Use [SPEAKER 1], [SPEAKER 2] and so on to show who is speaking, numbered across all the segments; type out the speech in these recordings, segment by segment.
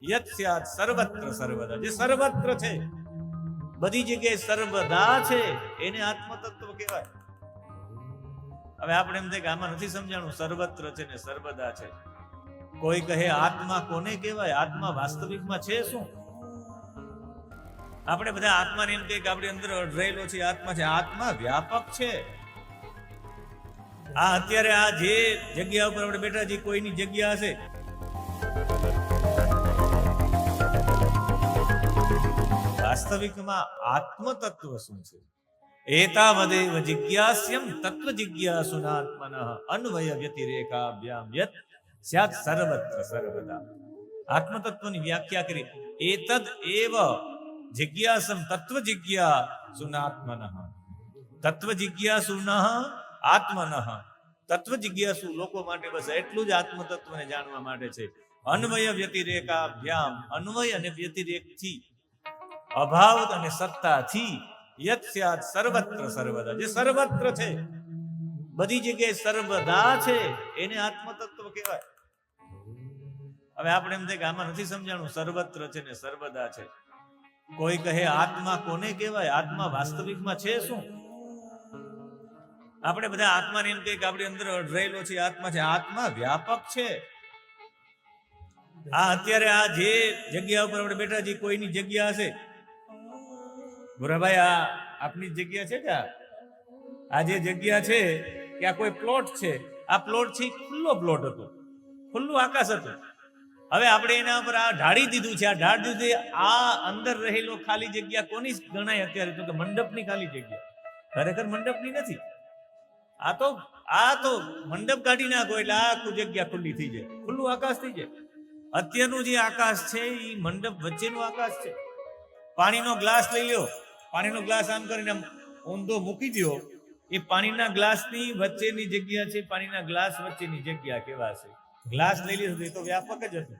[SPEAKER 1] યત સ્યાત સર્વત્ર સર્વદા, જે સર્વત્ર છે, બધી જગ્યાએ સર્વદા છે, એને આત્મતત્વ કહેવાય. હવે આપણે એમ થાય કે આમાં નથી સમજાણું, સર્વત્ર છે ને સર્વદા છે. કોઈ કહે આત્મા કોને કહેવાય? આત્મા વાસ્તવિકમાં છે શું? આપણે બધા આત્માને એમ કહીએ કે આપણી અંદર રહેલો છે આત્મા છે. આત્મા વ્યાપક છે. આ અત્યારે આ જે જગ્યા ઉપર આપણે બેઠા છીએ, કોઈની જગ્યા હશે, વાસ્તવિકમાં આત્મતત્વ શું છે? એતાવદેવ જિજ્ઞાસ્યમ તત્વ જિજ્ઞાસુનાત્મનઃ અન્વય વ્યતિરેકાભ્યામ યત સ્યાત સર્વત્ર સર્વદા. આત્મતત્વની વ્યાખ્યા કરી, એતદ એવ જિજ્ઞાસમ તત્વ જિજ્ઞાસુનાત્મનઃ. તત્વ જિજ્ઞાસુનઃ આત્મનઃ. તત્વ જિજ્ઞાસુ લોકો માટે બસ એટલું જ આત્મતત્વને જાણવા માટે છે. અન્વય વ્યતિરેકાભ્યામ, અન્વય અને વ્યતિરેકથી, અભાવ અને સત્તાથી, યત સ્યાત સર્વત્ર સર્વદા, જે સર્વત્ર છે, બધી જગ્યાએ સર્વદા છે, એને આત્મતત્વ કહેવાય. હવે આપણે એમ થાય કે આમાં નથી સમજાણું, સર્વત્ર છે ને સર્વદા છે. કોઈ કહે આત્મા કોને કહેવાય? આત્મા વાસ્તવિકમાં છે શું? આપણે બધા આત્માને એમ કહીએ કે આપણી અંદર રહેલો છે આત્મા છે. આત્મા વ્યાપક છે. આ અત્યારે આ જે જગ્યા ઉપર આપણે બેઠા છીએ, કોઈની જગ્યા હશે, ભૂરાભાઈ આ આપની જગ્યા છે કે આ જે જગ્યા છે કે આ કોઈ પ્લોટ છે, આ પ્લોટ છે ખુલ્લો પ્લોટ હતો, ખુલ્લું આકાશ હતું. હવે આપણે એના ઉપર આ ઢાળી દીધું છે. આ ઢાળ દીધું, આ અંદર રહેલો ખાલી જગ્યા કોની ગણાય અત્યારે? તો કે મંડપની ખાલી જગ્યા. ખરેખર મંડપની નથી. આ તો મંડપ કાઢી નાખો એટલે આખું જગ્યા ખુલ્લી થઈ જાય, ખુલ્લું આકાશ થઈ જાય. અત્યારનું જે આકાશ છે એ મંડપ વચ્ચેનું આકાશ છે. પાણીનો ગ્લાસ લઈ લ્યો, પાણીનો ગ્લાસ આમ કરીને ઊંધો મૂકી દો, એ પાણીના ગ્લાસની વચ્ચેની જગ્યા છે. પાણીના ગ્લાસ વચ્ચેની જગ્યા કેવા છે? ગ્લાસ લઈ લીધો એ તો વ્યાપક જ હતું.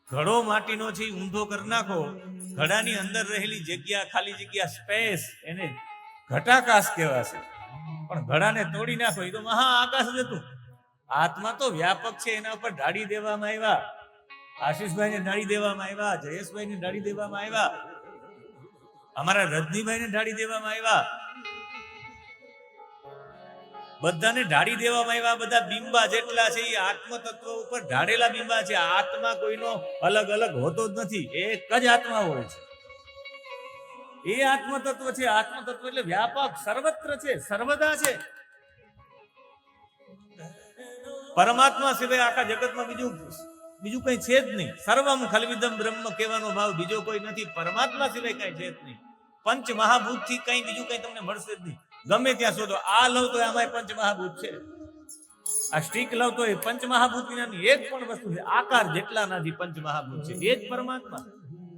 [SPEAKER 1] ઘડો માટીનો છે, ઊંધો કરી નાખો, ઘડાની અંદર રહેલી જગ્યા, ખાલી જગ્યા, સ્પેસ, એને ઘટાકાશ કહેવાશે. પણ ઘડાને તોડી નાખો એ તો મહા આકાશ જ હતું. આત્મા તો વ્યાપક છે. એના ઉપર ઢાળી દેવામાં આવ્યા, આશીષભાઈને ઢાળી દેવામાં આવ્યા, જયેશભાઈને ઢાળી દેવામાં આવ્યા, અમારા રજનીભાઈને ઢાળી દેવામાં આવ્યા, બધાને ઢાળી દેવામાં આવ્યા. બધા બિંબા જેટલા છે એ આત્મતત્વ ઉપર ઢાળેલા બિંબા છે. આત્મા કોઈનો અલગ અલગ હોતો જ નથી, એક જ આત્મા હોય છે. એ આત્મતત્વ છે. આત્મતત્વ એટલે વ્યાપક, સર્વત્ર છે, સર્વદા છે. પરમાત્મા સિવાય આખા જગતમાં બીજું કઈ છે જ નહીં. સર્વમ ખલ્વિદમ બ્રહ્મ કહેવાનો ભાવ બીજો કોઈ નથી. પરમાત્મા સિવાય કઈ છે જ નહીં. પંચ મહાભૂત થી કઈ બીજું કઈ તમને મળશે જ નહીં. ગમે ત્યાં શોધો, આ લવ તો આમાં પંચ મહાભૂત છે, આ સ્ટીક લવ તો એ પંચ મહાભૂત વિનાની એક પણ વસ્તુ છે. આકાર જેટલા નથી પંચ મહાભૂત છે, એ જ પરમાત્મા.